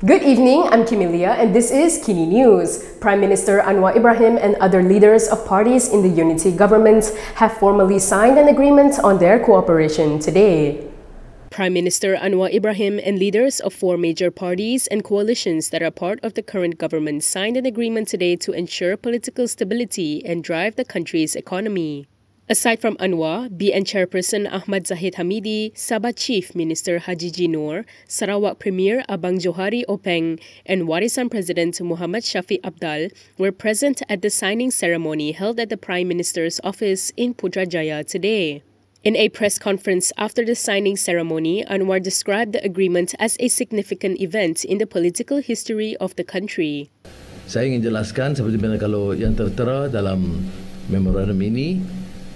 Good evening, I'm Kimilia and this is KiniNews. Prime Minister Anwar Ibrahim and other leaders of parties in the unity government have formally signed an agreement on their cooperation today. Prime Minister Anwar Ibrahim and leaders of 4 major parties and coalitions that are part of the current government signed an agreement today to ensure political stability and drive the country's economy. Aside from Anwar, BN chairperson Ahmad Zahid Hamidi, Sabah Chief Minister Hajiji Noor, Sarawak Premier Abang Johari Openg, and Warisan President Mohd Shafie Apdal were present at the signing ceremony held at the Prime Minister's office in Putrajaya today. In a press conference after the signing ceremony, Anwar described the agreement as a significant event in the political history of the country. Saya ingin jelaskan seperti mana kalau yang tertera dalam memorandum ini,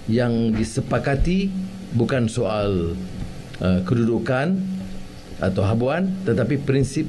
yang disepakati bukan soal kedudukan atau habuan, tetapi prinsip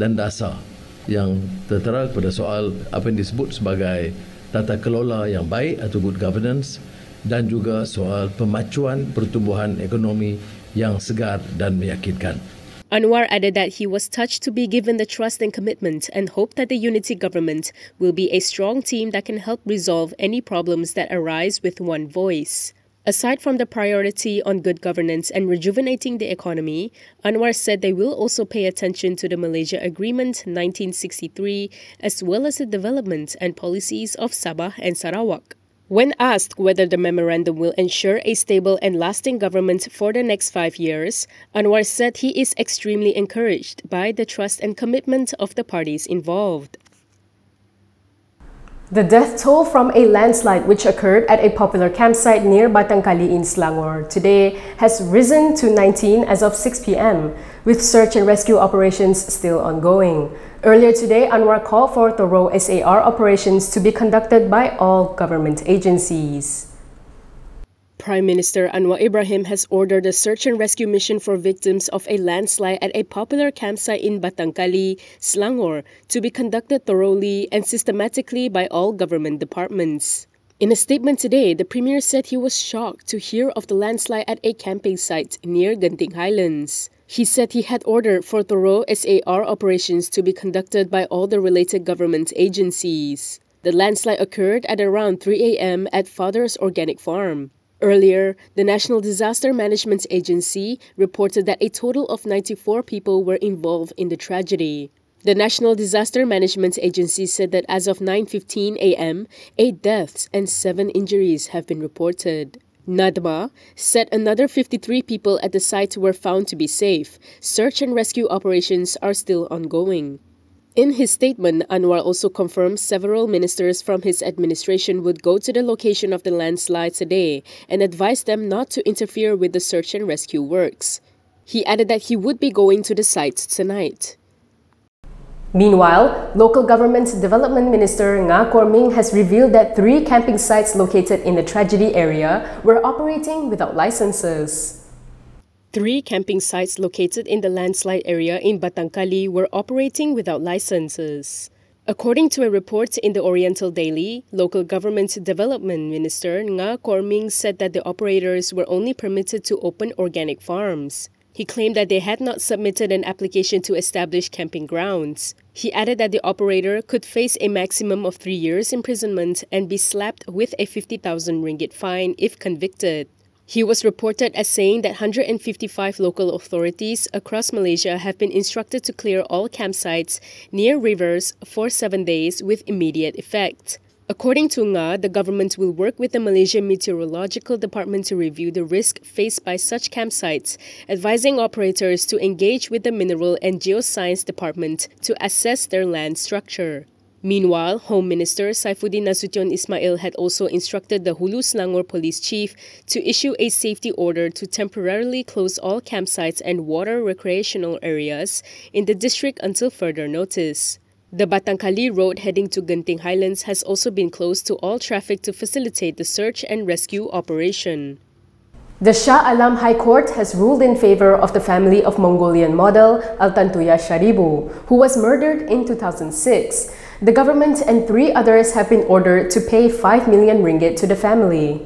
dan dasar yang tertera kepada soal apa yang disebut sebagai tata kelola yang baik atau good governance, dan juga soal pemacuan pertumbuhan ekonomi yang segar dan meyakinkan. Anwar added that he was touched to be given the trust and commitment and hoped that the unity government will be a strong team that can help resolve any problems that arise with one voice. Aside from the priority on good governance and rejuvenating the economy, Anwar said they will also pay attention to the Malaysia Agreement 1963 as well as the development and policies of Sabah and Sarawak. When asked whether the memorandum will ensure a stable and lasting government for the next 5 years, Anwar said he is extremely encouraged by the trust and commitment of the parties involved. The death toll from a landslide which occurred at a popular campsite near Batangkali in Selangor today has risen to 19 as of 6 p.m, with search and rescue operations still ongoing. Earlier today, Anwar called for thorough SAR operations to be conducted by all government agencies. Prime Minister Anwar Ibrahim has ordered a search and rescue mission for victims of a landslide at a popular campsite in Batangkali, Selangor, to be conducted thoroughly and systematically by all government departments. In a statement today, the Premier said he was shocked to hear of the landslide at a camping site near Genting Highlands. He said he had ordered for thorough SAR operations to be conducted by all the related government agencies. The landslide occurred at around 3 a.m. at Father's Organic Farm. Earlier, the National Disaster Management Agency reported that a total of 94 people were involved in the tragedy. The National Disaster Management Agency said that as of 9:15 a.m., 8 deaths and 7 injuries have been reported. NADMA said another 53 people at the site were found to be safe. Search and rescue operations are still ongoing. In his statement, Anwar also confirmed several ministers from his administration would go to the location of the landslide today and advised them not to interfere with the search and rescue works. He added that he would be going to the site tonight. Meanwhile, local government development minister Nga Korming has revealed that 3 camping sites located in the tragedy area were operating without licenses. 3 camping sites located in the landslide area in Batangkali were operating without licenses. According to a report in the Oriental Daily, local government development minister Nga Korming said that the operators were only permitted to open organic farms. He claimed that they had not submitted an application to establish camping grounds. He added that the operator could face a maximum of 3 years imprisonment and be slapped with a 50,000 ringgit fine if convicted. He was reported as saying that 155 local authorities across Malaysia have been instructed to clear all campsites near rivers for 7 days with immediate effect. According to Nga, the government will work with the Malaysia Meteorological Department to review the risk faced by such campsites, advising operators to engage with the Mineral and Geoscience Department to assess their land structure. Meanwhile, Home Minister Saifuddin Nasution Ismail had also instructed the Hulu Selangor Police Chief to issue a safety order to temporarily close all campsites and water recreational areas in the district until further notice. The Batangkali road heading to Genting Highlands has also been closed to all traffic to facilitate the search and rescue operation. The Shah Alam High Court has ruled in favor of the family of Mongolian model Altantuya Sharibu, who was murdered in 2006. The government and 3 others have been ordered to pay 5 million ringgit to the family.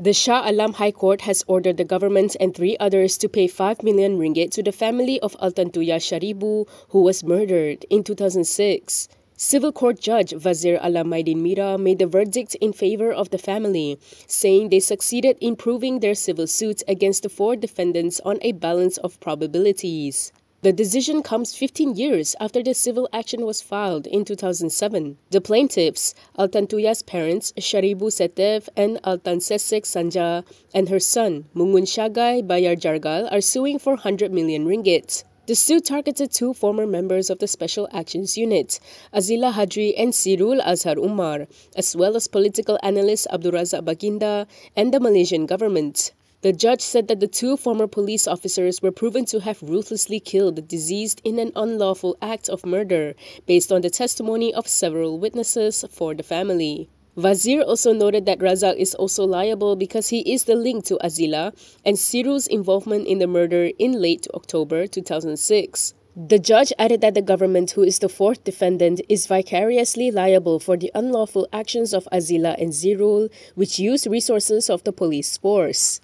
The Shah Alam High Court has ordered the government and 3 others to pay 5 million ringgit to the family of Altantuya Sharibu, who was murdered in 2006. Civil Court Judge Wazir Alamaidin Mira made the verdict in favor of the family, saying they succeeded in proving their civil suit against the 4 defendants on a balance of probabilities. The decision comes 15 years after the civil action was filed in 2007. The plaintiffs, Altantuya's parents Sharibu Setev and Altan Sesek Sanja, and her son Mungun Shagai Bayar Jargal are suing for 100 million ringgit. The suit targeted 2 former members of the Special Actions Unit, Azila Hadri and Sirul Azhar Umar, as well as political analyst Abdul Razak Baginda and the Malaysian government. The judge said that the 2 former police officers were proven to have ruthlessly killed the deceased in an unlawful act of murder, based on the testimony of several witnesses for the family. Wazir also noted that Razak is also liable because he is the link to Azila and Sirul's involvement in the murder in late October 2006. The judge added that the government, who is the 4th defendant, is vicariously liable for the unlawful actions of Azila and Zirul, which used resources of the police force.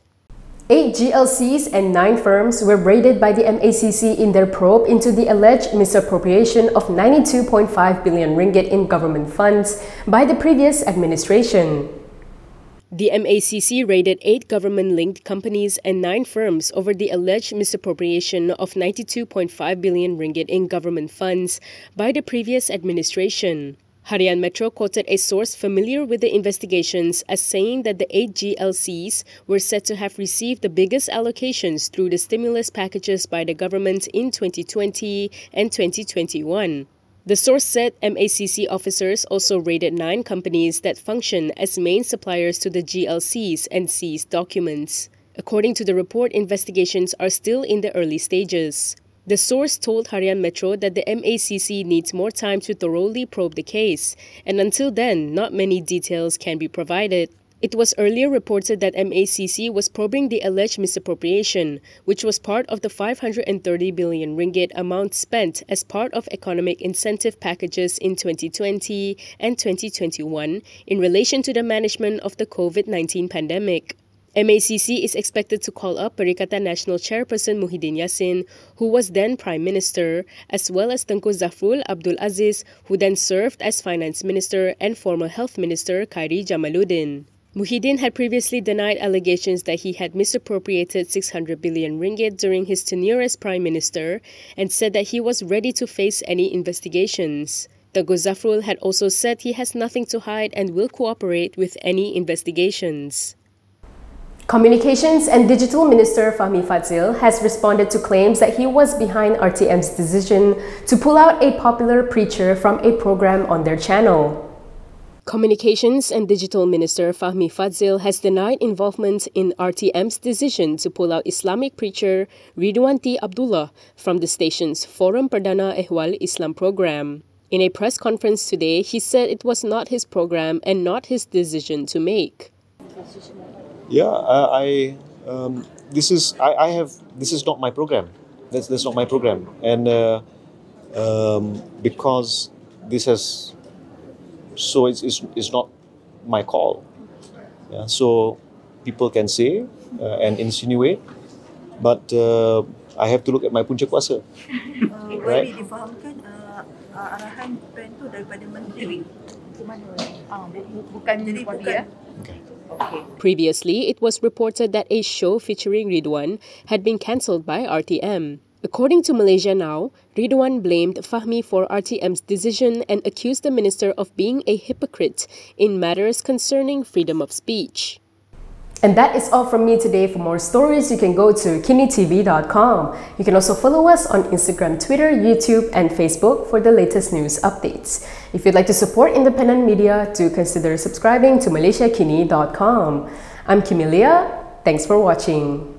8 GLCs and 9 firms were raided by the MACC in their probe into the alleged misappropriation of 92.5 billion ringgit in government funds by the previous administration. The MACC raided 8 government-linked companies and 9 firms over the alleged misappropriation of 92.5 billion ringgit in government funds by the previous administration. Harian Metro quoted a source familiar with the investigations as saying that the 8 GLCs were said to have received the biggest allocations through the stimulus packages by the government in 2020 and 2021. The source said MACC officers also raided 9 companies that function as main suppliers to the GLCs and seized documents. According to the report, investigations are still in the early stages. The source told Harian Metro that the MACC needs more time to thoroughly probe the case, and until then, not many details can be provided. It was earlier reported that MACC was probing the alleged misappropriation, which was part of the 530 billion ringgit amount spent as part of economic incentive packages in 2020 and 2021 in relation to the management of the COVID-19 pandemic. MACC is expected to call up Perikatan Nasional chairperson Muhyiddin Yassin, who was then Prime Minister, as well as Tengku Zafrul Abdul Aziz, who then served as Finance Minister, and former Health Minister Khairi Jamaluddin. Muhyiddin had previously denied allegations that he had misappropriated 600 billion ringgit during his tenure as Prime Minister and said that he was ready to face any investigations. Tengku Zafrul had also said he has nothing to hide and will cooperate with any investigations. Communications and Digital Minister Fahmi Fadzil has responded to claims that he was behind RTM's decision to pull out a popular preacher from a program on their channel. Communications and Digital Minister Fahmi Fadzil has denied involvement in RTM's decision to pull out Islamic preacher Ridwan T. Abdullah from the station's Forum Perdana Ehwal Islam program. In a press conference today, he said it was not his program and not his decision to make. Yeah, this is not my program. That's not my program, and because this has, so it's not my call. Yeah, so people can say and insinuate, but I have to look at my punca kuasa. Right? Difahamkan arahan pen tu daripada menteri. Bukan jadi bukan. Okay. Previously, it was reported that a show featuring Ridwan had been cancelled by RTM. According to Malaysia Now, Ridwan blamed Fahmi for RTM's decision and accused the minister of being a hypocrite in matters concerning freedom of speech. And that is all from me today. For more stories, you can go to KiniTV.com. You can also follow us on Instagram, Twitter, YouTube, and Facebook for the latest news updates. If you'd like to support independent media, do consider subscribing to MalaysiaKini.com. I'm Kimilia. Thanks for watching.